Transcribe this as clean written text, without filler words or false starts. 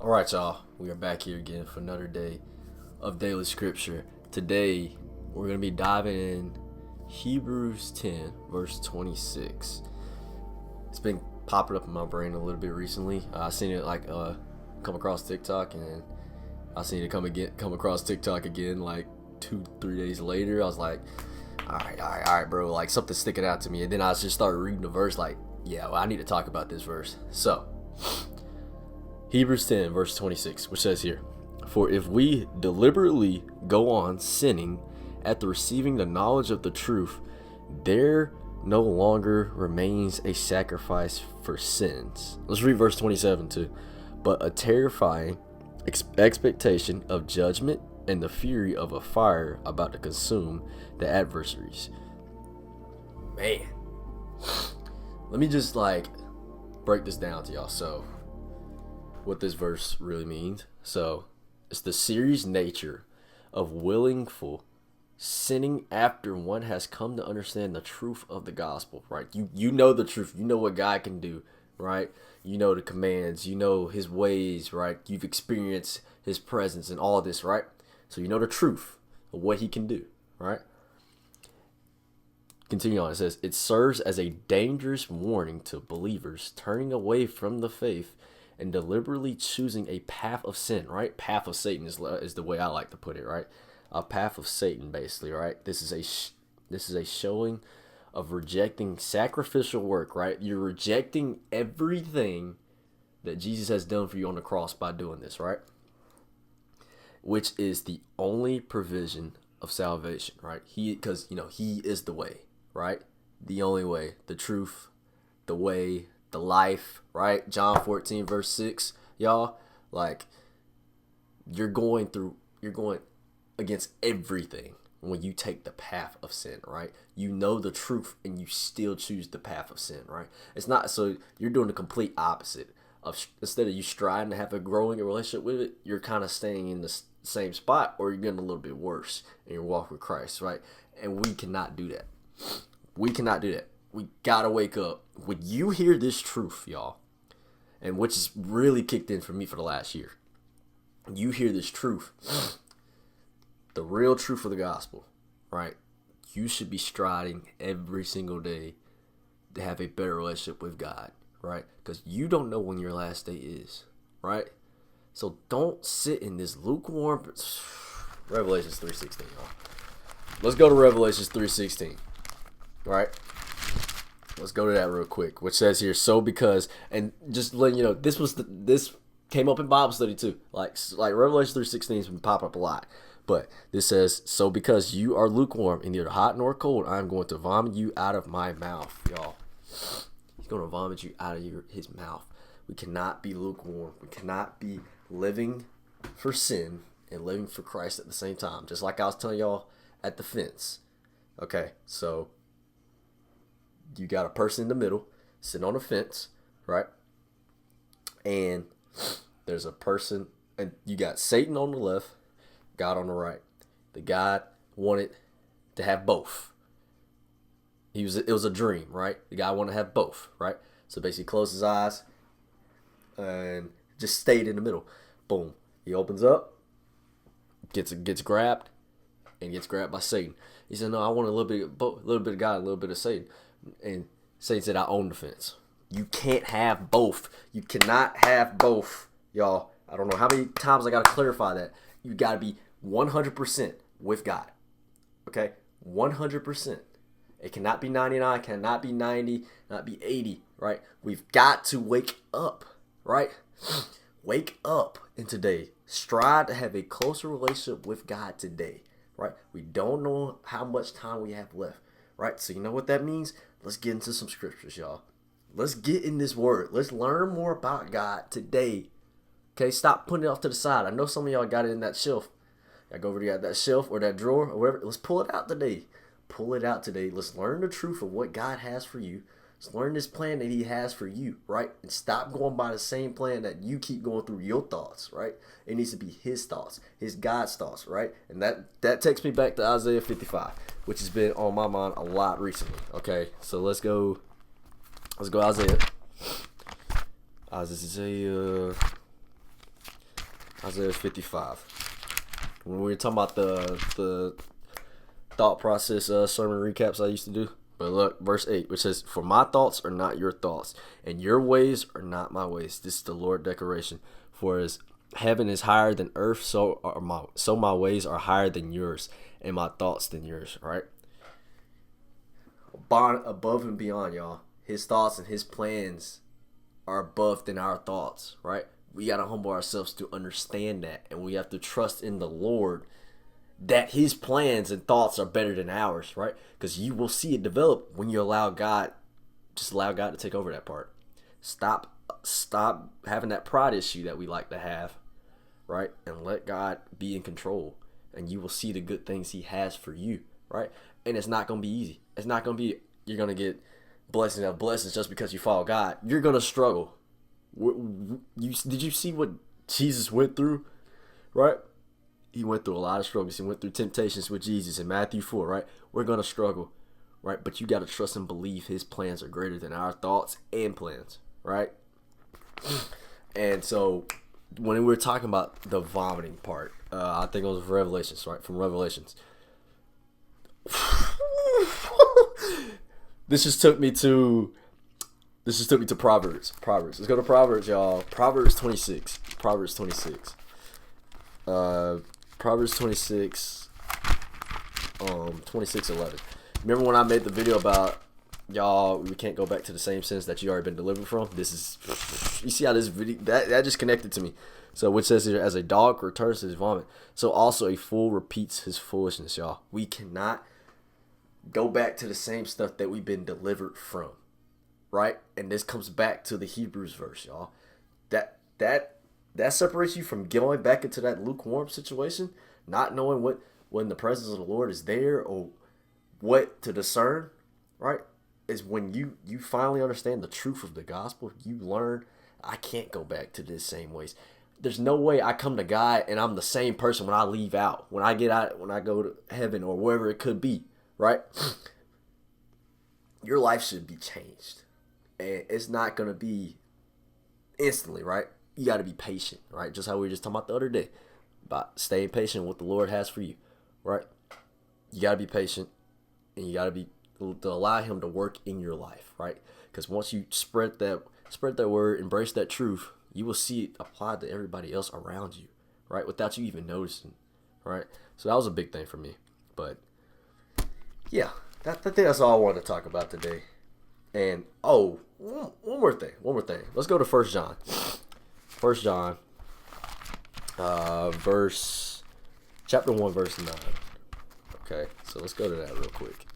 All right, y'all. We are back here again for another day of daily scripture. Today, we're going to be diving in Hebrews 10, verse 26. It's been popping up in my brain a little bit recently. I seen it come across TikTok, and I seen it come across TikTok again like 2-3 days later. I was like, all right, bro. Like something sticking out to me, and then I just started reading the verse. Like, yeah, well, I need to talk about this verse. So. Hebrews 10, verse 26, which says here, "For if we deliberately go on sinning after receiving the knowledge of the truth, there no longer remains a sacrifice for sins." Let's read verse 27 too. "But a terrifying expectation of judgment and the fury of a fire about to consume the adversaries." Man, let me just break this down to y'all. So, what this verse really means. So, it's the serious nature of willful sinning after one has come to understand the truth of the gospel, right? You know the truth. You know what God can do, right? You know the commands. You know his ways, right? You've experienced his presence and all this, right? So you know the truth of what he can do, right? Continue on. It says, "It serves as a dangerous warning to believers turning away from the faith and deliberately choosing a path of sin," right? Path of Satan is the way I like to put it, right? A path of Satan, basically, right? This is a showing of rejecting sacrificial work, right? You're rejecting everything that Jesus has done for you on the cross by doing this, right? Which is the only provision of salvation, right? Because he is the way, right? The only way, the truth, the way, the life, right? John 14, verse 6, y'all. You're going against everything when you take the path of sin, right? You know the truth and you still choose the path of sin, right? It's not, so you're doing the complete opposite of, instead of you striving to have a growing relationship with it, you're kind of staying in the same spot, or you're getting a little bit worse in your walk with Christ, right? And we cannot do that. We cannot do that. We gotta wake up. When you hear this truth, y'all, and which is really kicked in for me for the last year, you hear this truth, the real truth of the gospel, right? You should be striding every single day to have a better relationship with God, right? Because you don't know when your last day is, right? So don't sit in this lukewarm. Revelations 3:16, y'all. Let's go to Revelations 3:16, right? Let's go to that real quick, which says here, "So because," and just letting you know, this came up in Bible study too. Like Revelation 3:16 has been popping up a lot. But this says, "So because you are lukewarm and neither hot nor cold, I am going to vomit you out of my mouth," y'all. He's going to vomit you out of his mouth. We cannot be lukewarm. We cannot be living for sin and living for Christ at the same time. Just like I was telling y'all at the fence. Okay, so you got a person in the middle sitting on a fence, right? And there's a person, and you got Satan on the left, God on the right. The God wanted to have both. It was a dream, right? The guy wanted to have both, right? So basically closed his eyes and just stayed in the middle. Boom. He opens up, gets grabbed, and gets grabbed by Satan. He said, "No, I want a little bit of both, a little bit of God, a little bit of Satan." And Satan said, "I own the fence." You can't have both. You cannot have both, y'all. I don't know how many times I got to clarify that. You got to be 100% with God. Okay? 100%. It cannot be 99, cannot be 90, not be 80, right? We've got to wake up, right? Wake up in today. Strive to have a closer relationship with God today, right? We don't know how much time we have left, right? So you know what that means? Let's get into some scriptures, y'all. Let's get in this word. Let's learn more about God today. Okay, stop putting it off to the side. I know some of y'all got it in that shelf. Y'all go over to that shelf or that drawer or whatever. Let's pull it out today. Pull it out today. Let's learn the truth of what God has for you. Let's learn this plan that he has for you, right? And stop going by the same plan that you keep going through your thoughts, right? It needs to be his thoughts, his God's thoughts, right? And that takes me back to Isaiah 55, which has been on my mind a lot recently. Okay, so let's go Isaiah. Isaiah Isaiah 55. When we were talking about the thought process sermon recaps I used to do. But look, verse 8, which says, "For my thoughts are not your thoughts, and your ways are not my ways." This is the Lord declaration. "For as heaven is higher than earth, so my ways are higher than yours, and my thoughts than yours." Right? Above and beyond, y'all. His thoughts and his plans are above than our thoughts, right? We got to humble ourselves to understand that, and we have to trust in the Lord that his plans and thoughts are better than ours, right? Because you will see it develop when you allow God to take over that part. Stop having that pride issue that we like to have, right? And let God be in control, and you will see the good things he has for you, right? And it's not going to be easy. It's not going to be, you're going to get blessings of blessings just because you follow God. You're going to struggle. Did you see what Jesus went through, right? He went through a lot of struggles. He went through temptations with Jesus in Matthew 4, right? We're going to struggle, right? But you got to trust and believe his plans are greater than our thoughts and plans, right? And so when we were talking about the vomiting part, I think it was Revelations, right? From Revelations. This just took me to Proverbs. Let's go to Proverbs, y'all. Proverbs 26. Proverbs 26. Proverbs 26. 26:11. Remember when I made the video about y'all? We can't go back to the same sins that you already been delivered from. This is, you see how this video that just connected to me. So which says here, "As a dog returns to his vomit, so also a fool repeats his foolishness." Y'all, we cannot go back to the same stuff that we've been delivered from, right? And this comes back to the Hebrews verse, y'all. That separates you from going back into that lukewarm situation, not knowing when the presence of the Lord is there or what to discern, right? Is when you finally understand the truth of the gospel. You learn, I can't go back to this same ways. There's no way I come to God and I'm the same person when I leave out, when I get out, when I go to heaven or wherever it could be, right? Your life should be changed. And it's not going to be instantly, right? You got to be patient, right? Just how we were just talking about the other day, about staying patient with what the Lord has for you, right? You got to be patient, and you got to allow him to work in your life, right? Because once you spread that word, embrace that truth, you will see it applied to everybody else around you, right? Without you even noticing, right? So that was a big thing for me. But yeah, I think that's all I wanted to talk about today. And one more thing. Let's go to 1 John. 1 John, chapter 1, verse 9. Okay, so let's go to that real quick.